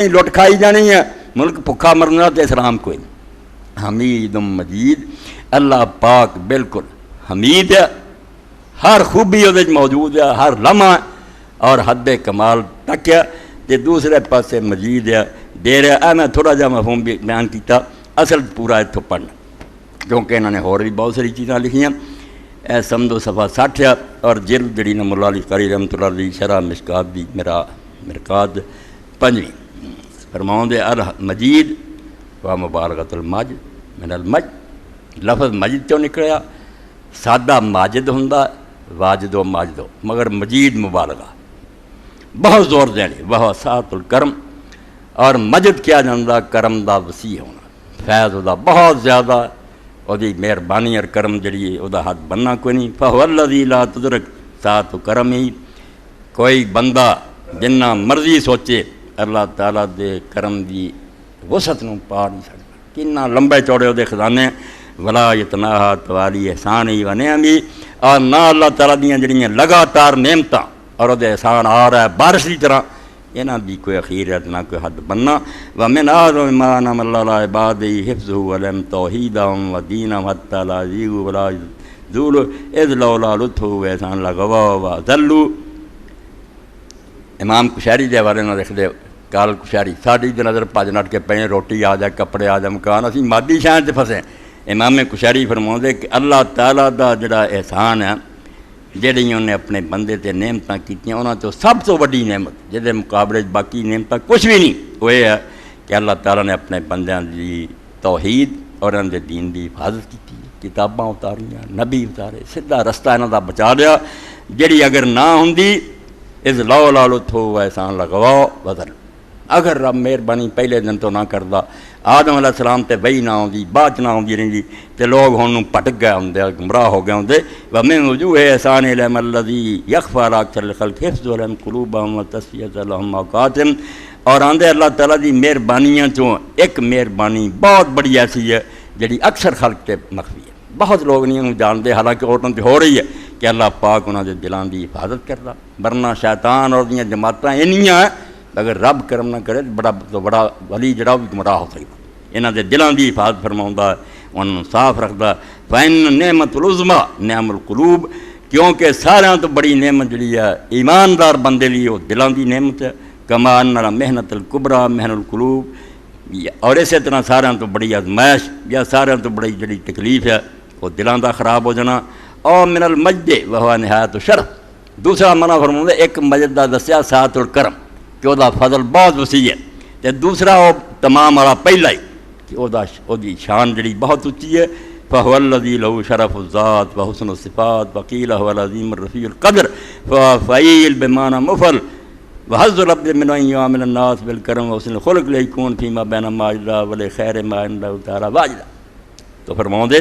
لٹ کھائی جانی ہے، ملک بھکھا مرنا تو اسلام کوئی نہیں۔ حمید مجید، اللہ پاک بالکل حمید ہے، ہر خوبی وہ موجود ہے، ہر لمحہ اور حد کمال تک ہے۔ تے دوسرے پاسے مجید ہے، دے رہا ہے۔ میں تھوڑا جا مفہوم بھی بیان کیتا، اصل پورا اتوں پڑھنا کیونکہ انہوں نے اور بھی بہت ساری چیزاں لکھیاں۔ اے سمجھو صفحہ 60 ہے، اور جلد جڑی نا مولا علی قاری رحمۃ اللہ علیہ شرح مشکات دی میرا مرکات 5ویں فرماؤں دے المجید و مبالغۃ المجد من المجد، لفظ مجد چوں نکلیا، سادہ ماجد ہوندا واجد و ماجد ہو، مگر مجید مبالغہ بہت زور دینے، وہ سات الکرم، اور مجد کیا جاندا کرم دا وسیع ہونا، فیض دا بہت زیادہ، وہ مہربانی اور کرم جڑی ہے وہ حد بننا کوئی نہیں۔ فہو الذی لا تدرک سات کرم ہی، کوئی بندہ جنہ مرضی سوچے اللہ تعالیٰ دے کرم دی وسعت نو پا نہیں سکتا، کنا لمبے چوڑے وہ خزانے، ولا یتناہا توالی احسان ہی و نعمی، اور نہ اللہ تعالیٰ دیاں جڑیاں لگاتار نعمتاں اور وہ احسان آ رہا ہے بارش کی طرح، یہاں دی کوئی اخیرت نہ کوئی حد بننا۔ ومن اعظم ما انعم اللہ علی عبادہ حفظہ ولم توحیدہم و دینہم حتی لا یزیغوا ولا یزولوا اذ لولا لطفہ و احسان لغوا و ذلوا۔ امام کشیری دے حوالے نہ لکھ دے، کال کشیری ساڈی دے نظر پج نٹ کے پئے، روٹی آ جائے، کپڑے آ جائے، مکان، اسی مادی شان تے پھسے۔ امام کشیری فرماؤندے کہ اللہ تعالیٰ دا جڑا احسان ہے، جہڑی انہیں اپنے بندے تے نعمتاں کیتیاں، انہاں تو سب تو بڑی نعمت جہدے مقابلے باقی نعمتاں کچھ بھی نہیں، وہ یہ ہے کہ اللہ تعالیٰ نے اپنے بندیاں دی توحید اور انہاں دے دین دی حفاظت کی، کتاباں اتاریاں، نبی اتارے، سیدھا رستہ انہاں دا بچا لیا، جہڑی اگر نہ ہوندی اذ لولا لطفہ و احسان لغوا وذل، اگر رب مہربانی پہلے دن تو نہ کردا، آدم علیہ السلام تے وہی نہ ہوندی، بعد نہ ہوندی رہندی تے لوگ ہن پٹک گئے ہوندے، گمراہ ہو گئے ہوندے۔ ومن وجوہ احسان الہم الذی یخفی علی اکثر الخلق حفظ لهم قلوبهم وتصفیۃ لهم اوقاتهم، اور آندے اللہ تعالیٰ دی مہربانیاں چوں ایک مہربانی بہت بڑی ایسی ہے جڑی اکثر خلق تے مخفی ہے، بہت لوگ نہیں انہوں جانتے، حالانکہ عورتوں تے ہو رہی ہے کہ اللہ پاک انہاں دے دلاں دی حفاظت کردا، ورنہ شیطان اور دیاں جماعتاں انیاں ہیں، اگر رب کرم نہ کرے تو بڑا ولی جڑا بھی گمراہ ہو سکتا، انہاں دے دلاں دی حفاظت فرماوندا، انہوں صاف رکھدا۔ فإن نعمت العظمیٰ نعم القلوب، کیونکہ ساریاں تو بڑی نعمت جڑی ہے ایماندار بندے لیے وہ دلاں دی نعمت ہے۔ کما ان محنت الکبریٰ محن القلوب، اور اسی طرح ساریاں تو بڑی آزمائش یا ساریاں تو بڑی جڑی تکلیف ہے وہ دلاں دا خراب ہو جانا۔ اور من المجد وہو نہایت الشرف، دوسرا منع فرماਉਂਦਾ ایک مجد دا دسیا سات الکرم کہ وہ دا فضل بہت وسیع ہے، تے دوسرا وہ تمام والا پہلا ہی کہ وہ دی شان جڑی بہت اچھی ہے۔ فہو الذی لہ شرف الذات و حسن الصفات وقیل هو العظیم الرفیع القدر فعیل بمعنی مفعل وحظ العبد من ان یعامل الناس بالکرم وحسن الخلق لیکون فیما بین ماجدہ ولخیر ما عند اللہ تعالی واجدہ۔ تو فرماؤں دے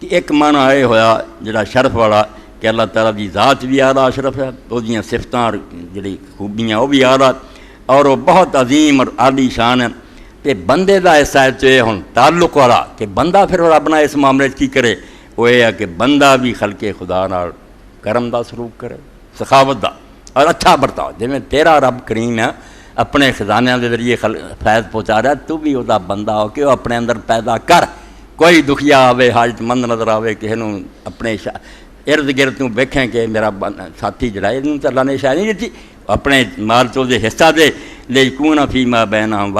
کہ ایک معنی یہ ہویا جڑا شرف والا کہ اللہ تعالیٰ دی ذات بھی اعلیٰ اشرف ہے، وہ دیاں صفتاں اور جڑی خوبیاں وہ بھی اعلیٰ، اور وہ بہت عظیم اور عالی شان ہے۔ تے بندے دا ایسا ہے ہن تعلق والا کہ بندہ پھر اپنا اس معاملے کی کرے، وہ یہ ہے کہ بندہ بھی خلق خدا نال کرم دا سلوک کرے، سخاوت دا اور اچھا برتاؤ، جی میں تیرا رب کریم ہے اپنے خزانیاں دے ذریعے فیض پہنچا رہا ہے، تو بھی وہ بندہ ہو کے وہ اپنے اندر پیدا کر، کوئی دکھیا آوے حاجت مند نظر آوے کہ انہوں اپنے ارد گرد تو ویکھیں کہ میرا ساتھی جڑا ہے تو اللہ نے شاید نہیں دیتی، اپنے مال تو دے حصہ دے، لیکون فیما بینہم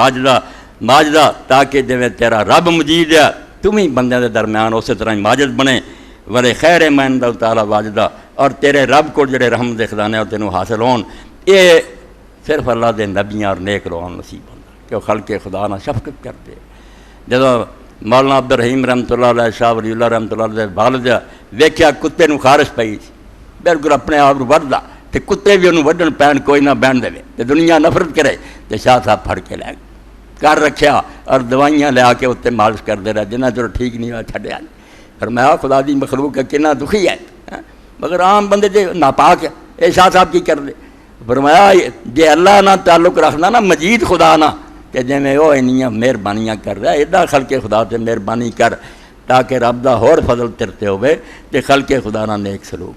ماجدہ، تاکہ جویں تیرا رب مجید ہے تم ہی بندیاں دے درمیان اسی طرح ماجد بنے، ولے خیر ما عند اللہ تعالی واجدہ، اور تیرے رب کو جڑے رحمت دے خزانے اور تینوں حاصل ہون، یہ صرف اللہ دے نبیاں اور نیک لوگوں نصیب ہوتا کہ وہ خلق خدا نہ شفقت کرتے۔ جدوں مولانا عبد الرحیم رحمۃ اللہ علیہ، شاہ ولی اللہ رحمۃ اللہ علیہ والد ویکھیا کتے نوں خارش پئی سی، بالکل اپنے آپ نوں وڈدا تے کتے بھی انہوں وڈن پین کوئی نہ بہن دے تے دنیا نفرت کرے، تے شاہ صاحب پھڑ کے لے گئے، کر رکھیا اور دوائیاں لے کے اتنے مالش کرتے رہے، جنہ چلو ٹھیک نہیں ہوا چھڈیا۔ فرمایا خدا دی مخلوق ہے کتنا دکھی ہے، مگر عام بندے جے ناپاک ہے، اے شاہ صاحب کی کر دے۔ فرمایا جے اللہ نہ تعلق رکھنا نا مجید خدا نہ، کہ جی میں وہ انیاں مہربانیاں کر رہا ہے، ایڈا خلق خدا تے مہربانی کر تاکہ رب دا ہور فضل ترتے ہوئے تے خلق خدا نہ نیک سلوک